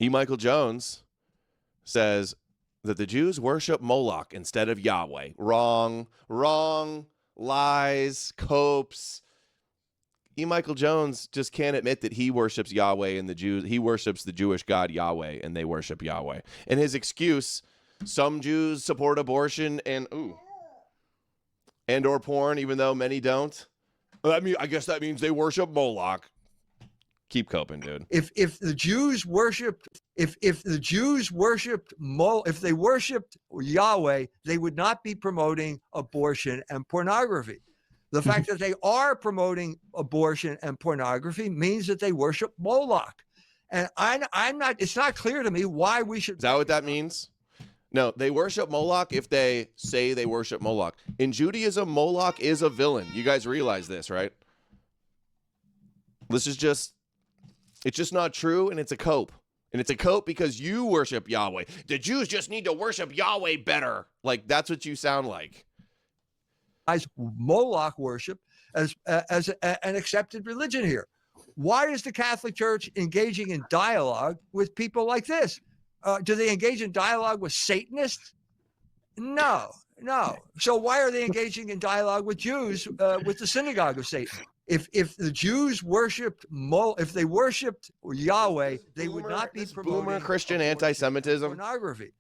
E. Michael Jones says that the Jews worship Moloch instead of Yahweh. Wrong, lies, copes. E. Michael Jones just can't admit that he worships Yahweh and he worships the Jewish God Yahweh and they worship Yahweh. And his excuse, some Jews support abortion and or porn, even though many don't. I guess that means they worship Moloch. Keep coping, dude. If the Jews worshipped Yahweh, they would not be promoting abortion and pornography. The fact that they are promoting abortion and pornography means that they worship Moloch. And I'm not. It's not clear to me why we should. Is that what that means? No, they worship Moloch if they say they worship Moloch. In Judaism, Moloch is a villain. You guys realize this, right? This is just. It's just not true, and it's a cope. And it's a cope because you worship Yahweh. The Jews just need to worship Yahweh better. Like, that's what you sound like. Moloch worship as an accepted religion here. Why is the Catholic Church engaging in dialogue with people like this? Do they engage in dialogue with Satanists? No. So why are they engaging in dialogue with Jews, with the synagogue of Satan? If the Jews worshipped Yahweh, they would not be promoting boomer Christian anti-Semitism. Pornography.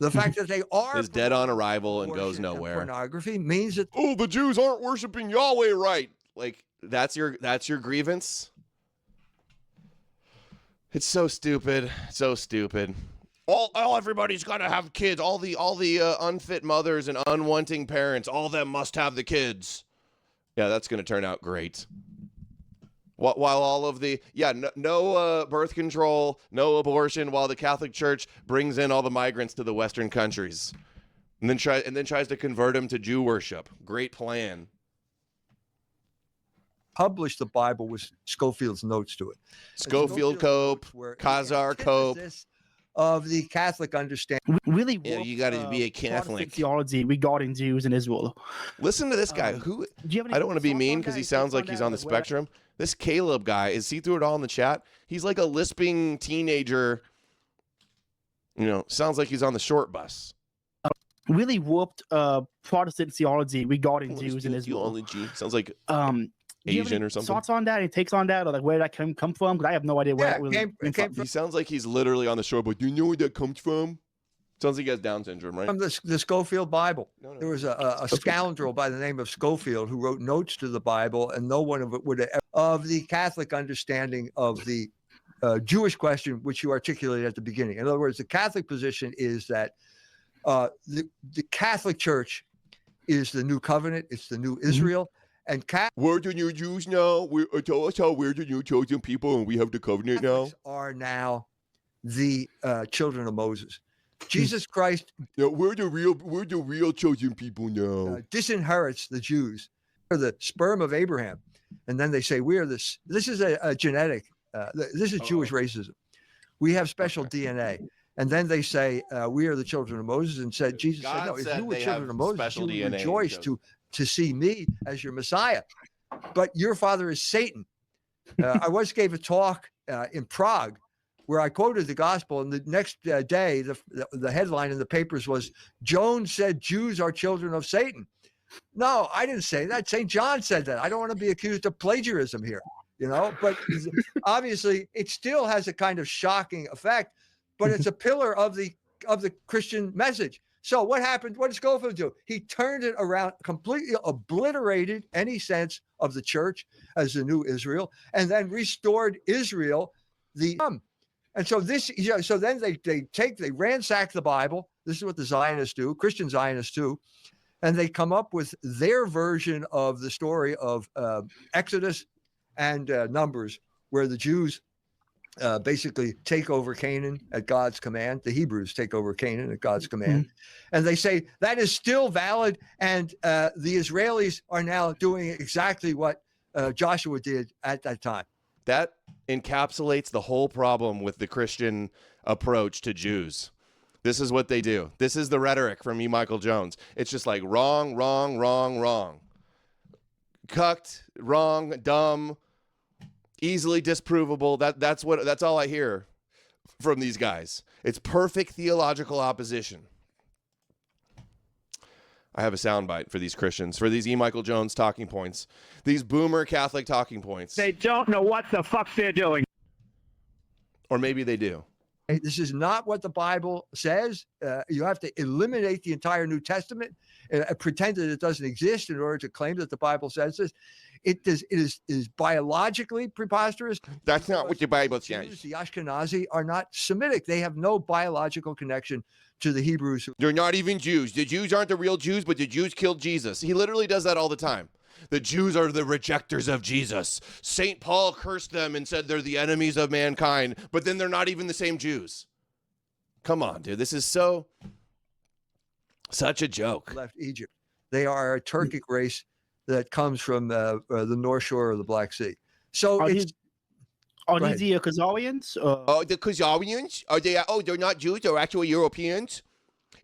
The fact that they are is dead on arrival and goes nowhere. Pornography means that the Jews aren't worshiping Yahweh right. Like that's your grievance. It's so stupid. So stupid. Everybody's got to have kids. All the unfit mothers and unwanting parents, all of them must have the kids. Yeah, that's going to turn out great. While all of the, no birth control, no abortion, while the Catholic Church brings in all the migrants to the Western countries and then tries to convert them to Jew worship. Great plan. Published the Bible with Scofield's notes to it. Scofield Cope, Khazar Cope. Of the Catholic understanding. Really, you got to be a Catholic. Theology regarding Jews in Israel. Listen to this guy. Who? I don't want to be mean because he sounds like he's on the spectrum. This Caleb guy, is he through it all in the chat? He's like a lisping teenager. Sounds like he's on the short bus. Really warped Protestant theology regarding Jews in Israel. Theology sounds like Asian or something. Thoughts on that? He takes on that, or like where that come from? Because I have no idea where it came from. He sounds like he's literally on the shore, but do you know where that comes from? Sounds like he has Down syndrome, right? From the Scofield Bible. No. There was a scoundrel by the name of Scofield who wrote notes to the Bible, and no one of it would have of the Catholic understanding of the Jewish question, which you articulated at the beginning. In other words, the Catholic position is that the Catholic Church is the new covenant. It's the new Israel. And we're the new Jews now. Tell us how we're the new chosen people, and we have the covenant Catholics are now the children of Moses. Jesus Christ. We're the real chosen people now. Disinherits the Jews. We're the sperm of Abraham, and then they say we are this. This is a genetic. This is Jewish racism. We have special DNA. And then they say we are the children of Moses, and Jesus said, no, if you were children of Moses, you would rejoice to see me as your Messiah. But your father is Satan. I once gave a talk in Prague where I quoted the gospel, and the next day, the headline in the papers was, Jones said Jews are children of Satan. No, I didn't say that. St. John said that. I don't want to be accused of plagiarism here, but obviously it still has a kind of shocking effect, but it's a pillar of the Christian message. So what happened? What did Scofield do? He turned it around, completely obliterated any sense of the church as the new Israel, and then restored Israel. And so so then they ransack the Bible. This is what the Zionists do, Christian Zionists do, and they come up with their version of the story of Exodus and Numbers, where the Jews basically take over Canaan at God's command. The Hebrews take over Canaan at God's command. And they say that is still valid. And the Israelis are now doing exactly what Joshua did at that time. That encapsulates the whole problem with the Christian approach to Jews. This is what they do. This is the rhetoric from E. Michael Jones. It's just like wrong, wrong, wrong, wrong. Cucked, wrong, dumb, easily disprovable. That's all I hear. from these guys. It's perfect theological opposition. I have a soundbite for these Christians, for these E. Michael Jones talking points, these boomer Catholic talking points. They don't know what the fuck they're doing. Or maybe they do. This is not what the Bible says. You have to eliminate the entire New Testament, pretend that it doesn't exist in order to claim that the Bible says this. It is biologically preposterous. That's not what the Bible says. Jews, the Ashkenazi are not Semitic. They have no biological connection to the Hebrews. They're not even Jews. The Jews aren't the real Jews, but the Jews killed Jesus. He literally does that all the time. The Jews are the rejectors of Jesus. St. Paul cursed them and said they're the enemies of mankind, but then they're not even the same Jews. Come on, dude. This is such a joke. Left Egypt. They are a Turkic race that comes from the North Shore of the Black Sea. So Are it's these the Khazarians? Oh, the Khazarians? Are they? Oh, they're not Jews. They're actually Europeans.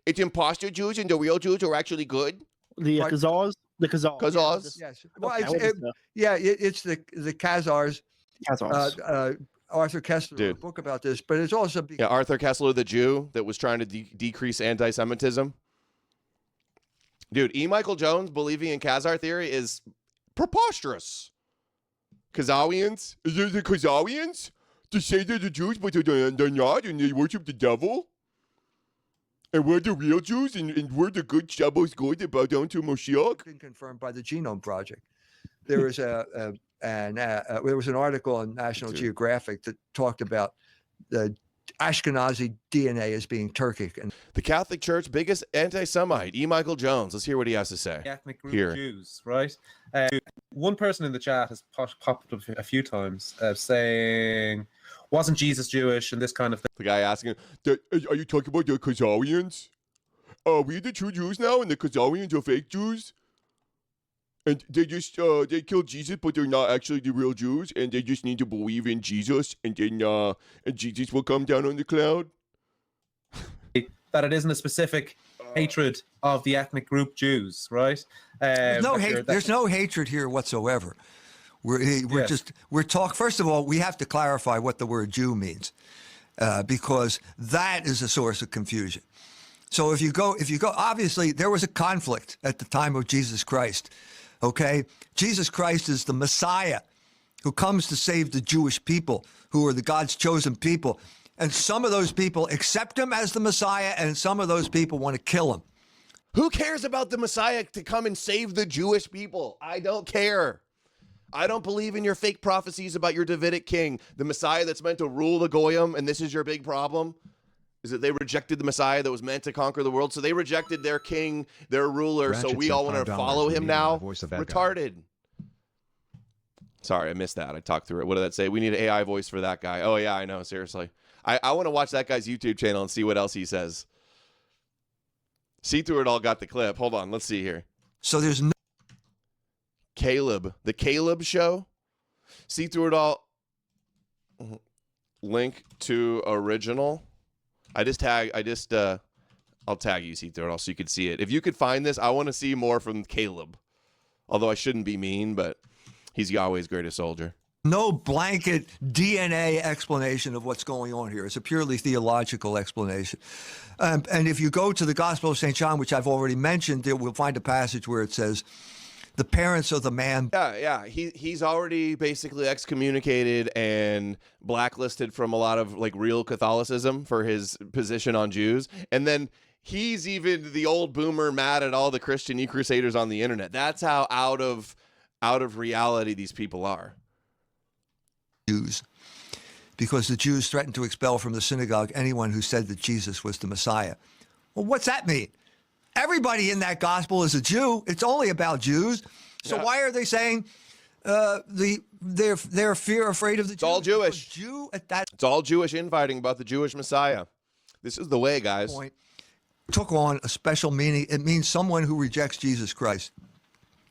It's imposter Jews, and the real Jews are actually good. The Right. Khazars? The Khazars. Khazars? yes. Well, Okay, it's the Khazars. Khazars. Arthur Kessler wrote a Dude. book about this, but it's also Yeah, Arthur Kessler, the Jew that was trying to decrease anti-Semitism. Dude, E. Michael Jones believing in Khazar theory is preposterous. Khazarians? Is it the Khazarians? To say they're the Jews, but they're not, and they worship the devil? And we're the real Jews, and we're the good Shabbos good that bow down to Moshiach? been confirmed by the Genome Project. There was there was an article in National Dude. Geographic that talked about the Ashkenazi DNA as being Turkic, and The Catholic Church biggest anti-Semite, E. Michael Jones. Let's hear what he has to say. Ethnic group Here. Jews, right? One person in the chat has popped up a few times saying, wasn't Jesus Jewish and this kind of thing. The guy asking, are you talking about the Khazarians? Are we the true Jews now, and the Khazarians are fake Jews? And they just, they killed Jesus, but they're not actually the real Jews, and they just need to believe in Jesus, and then, and Jesus will come down on the cloud? That it isn't a specific hatred of the ethnic group Jews, right? there's no that hate. you're- There's no hatred here whatsoever. We're Yes. First of all, we have to clarify what the word Jew means, because that is a source of confusion. So if you go, obviously there was a conflict at the time of Jesus Christ. Okay, Jesus Christ is the Messiah who comes to save the Jewish people, who are the God's chosen people. And some of those people accept him as the Messiah, and some of those people want to kill him. Who cares about the Messiah to come and save the Jewish people? I don't care. I don't believe in your fake prophecies about your Davidic king, the Messiah that's meant to rule the Goyim, and this is your big problem? Is that they rejected the Messiah that was meant to conquer the world, so they rejected their king, their ruler, so we all want to follow him now? Retarded. Sorry, I missed that. I talked through it. What did that say? We need an AI voice for that guy. Oh, yeah, I know. Seriously. I want to watch that guy's YouTube channel and see what else he says. See Through It All got the clip. Hold on. Let's see here. So there's no Caleb. The Caleb Show. See Through It All. Link to original. I'll tag you, See Through It All, so you could see it. If you could find this, I want to see more from Caleb. Although I shouldn't be mean, but he's Yahweh's greatest soldier. no blanket DNA explanation of what's going on here. It's a purely theological explanation. And if you go to the Gospel of St. John, which I've already mentioned, there we'll find a passage where it says, the parents of the man. Yeah. He's already basically excommunicated and blacklisted from a lot of like real Catholicism for his position on Jews. And then he's even the old boomer mad at all the Christian e-crusaders on the internet. That's how out of reality these people are. Jews, because the Jews threatened to expel from the synagogue anyone who said that Jesus was the Messiah. Well, what's that mean? Everybody in that gospel is a Jew. It's only about Jews. So Yeah. why are they saying they're afraid of the Jews? It's all Jewish. Because Jew at that It's all Jewish infighting about the Jewish Messiah. This is the way, guys. point took on a special meaning. It means someone who rejects Jesus Christ.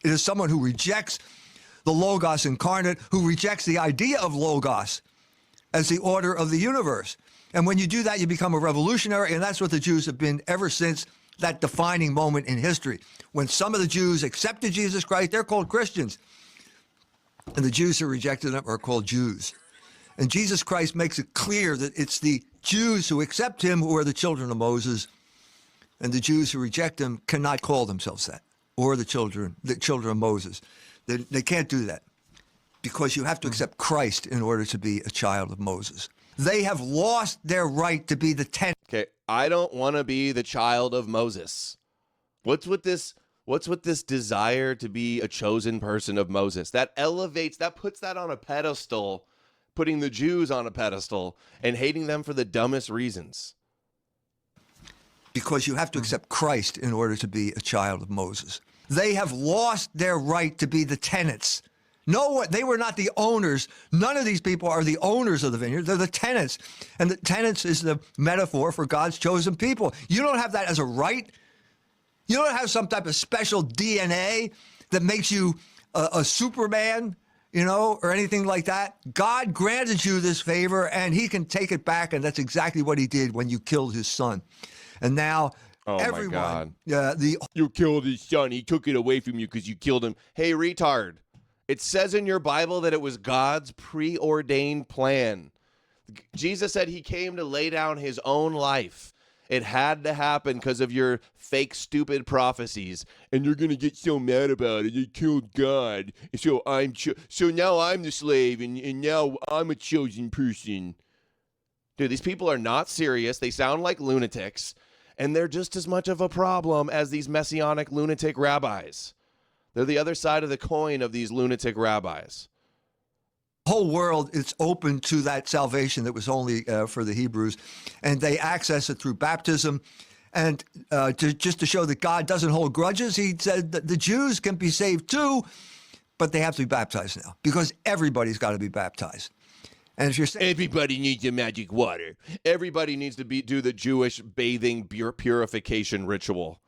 It is someone who rejects the Logos incarnate, who rejects the idea of Logos as the order of the universe. And when you do that, you become a revolutionary, and that's what the Jews have been ever since that defining moment in history. When some of the Jews accepted Jesus Christ, they're called Christians. And the Jews who rejected them are called Jews. And Jesus Christ makes it clear that it's the Jews who accept him who are the children of Moses, and the Jews who reject him cannot call themselves that, or the children of Moses. They can't do that because you have to accept Christ in order to be a child of Moses. They have lost their right to be the tenants. Okay, I don't want to be the child of Moses. What's with this desire to be a chosen person of Moses? That puts that on a pedestal, putting the Jews on a pedestal and hating them for the dumbest reasons. Because you have to accept Christ in order to be a child of Moses. They have lost their right to be the tenants. No, they were not the owners. None of these people are the owners of the vineyard. They're the tenants. And the tenants is the metaphor for God's chosen people. You don't have that as a right. You don't have some type of special DNA that makes you a Superman, or anything like that. God granted you this favor, and he can take it back, and that's exactly what he did when you killed his son. And now everyone, you killed his son. He took it away from you because you killed him. Hey, retard. It says in your Bible that it was God's preordained plan. Jesus said he came to lay down his own life. It had to happen because of your fake, stupid prophecies. And you're going to get so mad about it. You killed God. So now I'm the slave, and now I'm a chosen person. Dude, these people are not serious. They sound like lunatics. And they're just as much of a problem as these Messianic lunatic rabbis. They're the other side of the coin of these lunatic rabbis. The whole world is open to that salvation that was only for the Hebrews, and they access it through baptism. And just to show that God doesn't hold grudges, he said that the Jews can be saved too, but they have to be baptized now because everybody's got to be baptized. And if you're saying everybody needs the magic water, everybody needs to do the Jewish bathing purification ritual.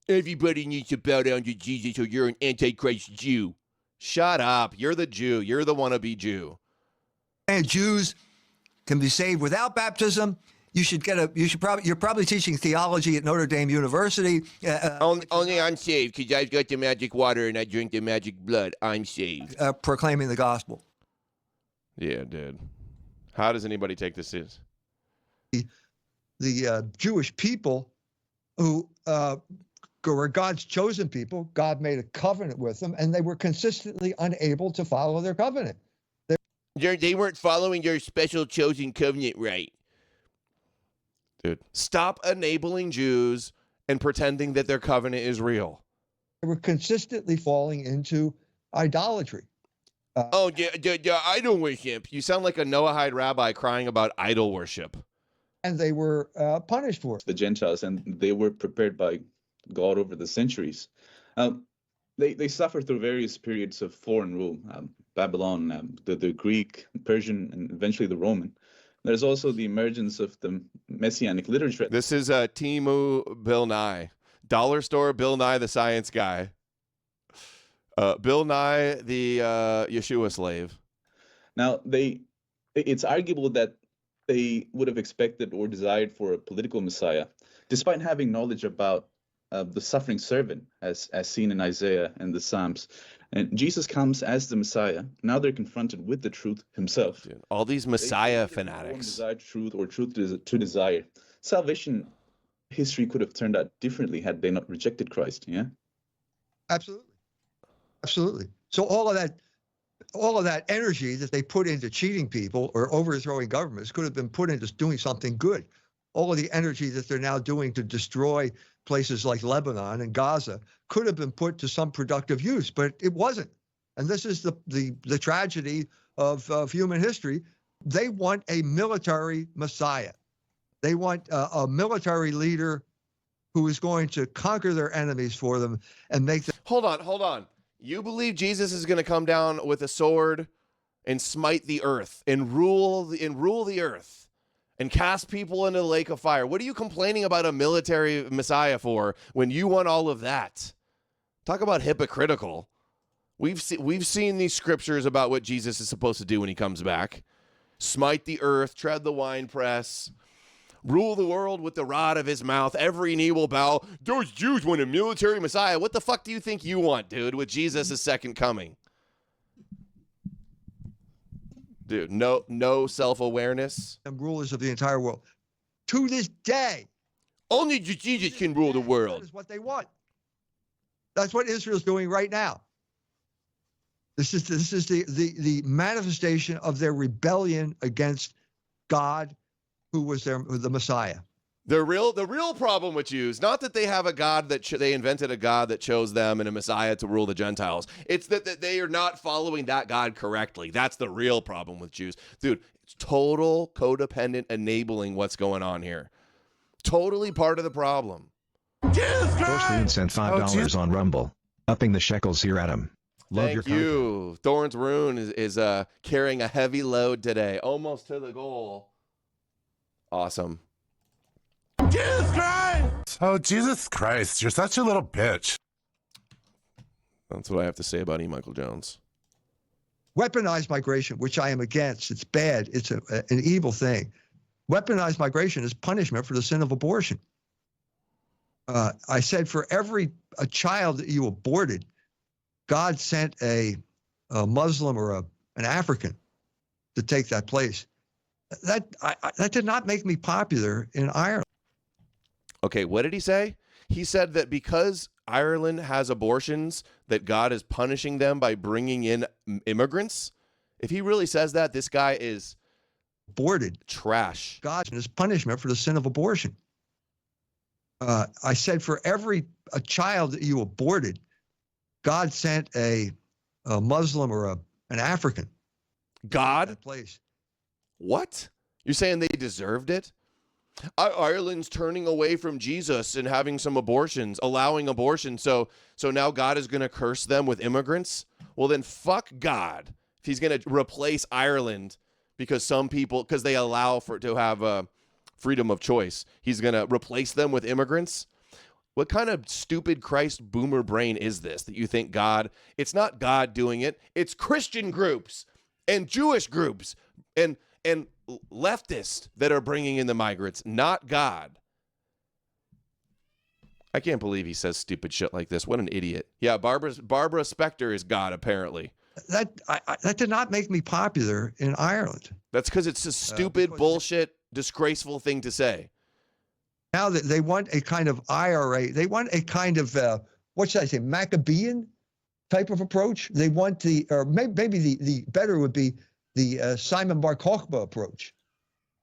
Everybody needs to bow down to Jesus or you're an Antichrist Jew. Shut up. You're the Jew. You're the wannabe Jew. And Jews can be saved without baptism. You're probably teaching theology at Notre Dame University. Only I'm saved because I've got the magic water and I drink the magic blood. I'm saved. Proclaiming the gospel. Yeah, dude. How does anybody take this serious? The Jewish people who were God's chosen people, God made a covenant with them, and they were consistently unable to follow their covenant. They weren't following your special chosen covenant right. Dude, stop enabling Jews and pretending that their covenant is real. They were consistently falling into idolatry. Idol worship. You sound like a Noahide rabbi crying about idol worship. And they were punished for it. The Gentiles, and they were prepared by God over the centuries. They suffered through various periods of foreign rule, Babylon, the Greek, Persian, and eventually the Roman. There's also the emergence of the Messianic literature. This is Timu Bill Nye. Dollar store Bill Nye the science guy. Bill Nye the Yeshua slave. Now, it's arguable that they would have expected or desired for a political Messiah, despite having knowledge about the suffering servant, as seen in Isaiah and the Psalms. And Jesus comes as the Messiah. Now they're confronted with the truth himself. Dude, all these Messiah fanatics. Desired truth or truth to desire. Salvation history could have turned out differently had they not rejected Christ. Yeah. Absolutely. So all of that energy that they put into cheating people or overthrowing governments could have been put into doing something good. All of the energy that they're now doing to destroy places like Lebanon and Gaza could have been put to some productive use, but it wasn't. And this is the tragedy of human history. They want a military Messiah. They want a military leader who is going to conquer their enemies for them and make them. Hold on. You believe Jesus is going to come down with a sword and smite the earth and rule the earth and cast people into the lake of fire? What are you complaining about a military Messiah for when you want all of that? Talk about hypocritical. We've seen these scriptures about what Jesus is supposed to do when he comes back. Smite the earth, tread the winepress, rule the world with the rod of his mouth. Every knee will bow. Those Jews want a military Messiah. What the fuck do you think you want, dude, with Jesus' second coming? Dude, no self-awareness. Rulers of the entire world. To this day, Only Jesus can rule the that world. is what they want. That's what Israel's doing right now. This is the manifestation of their rebellion against God, who was the Messiah. The real problem with Jews, not that they have a God that they invented a God that chose them and a Messiah to rule the Gentiles. It's that they are not following that God correctly. That's the real problem with Jews. Dude, it's total codependent enabling what's going on here. Totally part of the problem. Thorstein sent $5 on Rumble. Upping the shekels here, Adam. Love your Thank you. Thorn's Rune is carrying a heavy load today. Almost to the goal. Awesome. Jesus Christ! Oh, Jesus Christ, you're such a little bitch. That's what I have to say about E. Michael Jones. Weaponized migration, which I am against. It's bad. It's an evil thing. Weaponized migration is punishment for the sin of abortion. I said for every child that you aborted, God sent a Muslim or an African to take that place. That did not make me popular in Ireland. Okay, what did he say? He said that because Ireland has abortions, that God is punishing them by bringing in immigrants. If he really says that, this guy is aborted. Trash. God is punishment for the sin of abortion. I said for every child that you aborted, God sent a Muslim or an African. God? That place. What? You're saying they deserved it? Ireland's turning away from Jesus and having some abortions, allowing abortion. So now God is going to curse them with immigrants? Well, then fuck God. If he's going to replace Ireland because because they allow to have freedom of choice, he's going to replace them with immigrants? What kind of stupid Christ boomer brain is this that you think it's not God doing it. It's Christian groups and Jewish groups and leftists that are bringing in the migrants, not God. I can't believe he says stupid shit like this. What an idiot. Yeah, Barbara Spector is God, apparently. That did not make me popular in Ireland. That's because it's a stupid, bullshit, disgraceful thing to say. Now that they want a kind of IRA, they want a kind of, what should I say, Maccabean type of approach. They want maybe the better would be the Simon Bar Kokhba approach,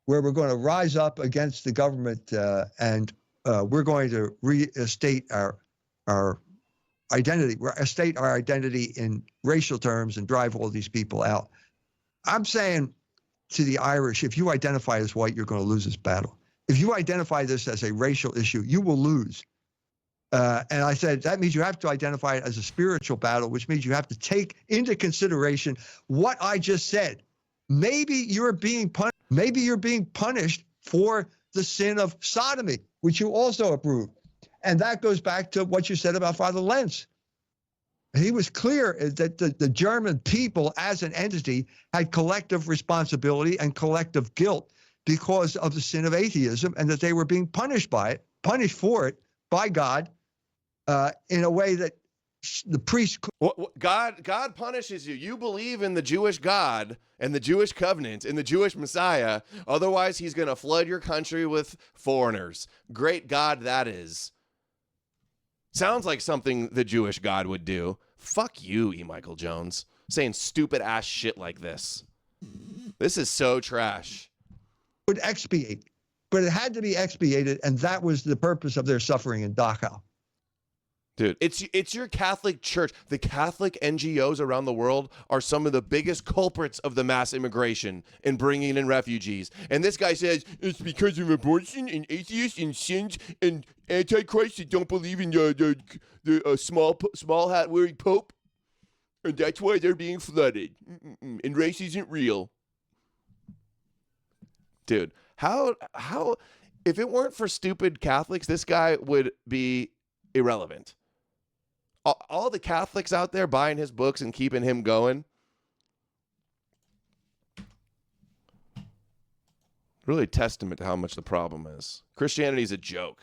where we're going to rise up against the government and we're going to restate our identity in racial terms and drive all these people out. I'm saying to the Irish, if you identify as white, you're going to lose this battle. If you identify this as a racial issue, you will lose. And I said, that means you have to identify it as a spiritual battle, which means you have to take into consideration what I just said. Maybe you're being punished for the sin of sodomy, which you also approved. And that goes back to what you said about Father Lenz. He was clear that the German people as an entity had collective responsibility and collective guilt because of the sin of atheism, and that they were being punished for it by God in a way that the priests God punishes you. You believe in the Jewish God and the Jewish covenant and the Jewish Messiah. Otherwise, he's going to flood your country with foreigners. Great God that is. Sounds like something the Jewish God would do. Fuck you, E. Michael Jones, saying stupid ass shit like this. This is so trash. Would expiate, but it had to be expiated, and that was the purpose of their suffering in Dachau. Dude, it's your Catholic Church. The Catholic NGOs around the world are some of the biggest culprits of the mass immigration and bringing in refugees. And this guy says it's because of abortion and atheists and sins and antichrists that don't believe in the small hat wearing pope, and that's why they're being flooded. And race isn't real. Dude, how if it weren't for stupid Catholics, this guy would be irrelevant. All the Catholics out there buying his books and keeping him going. Really a testament to how much the problem is. Christianity is a joke.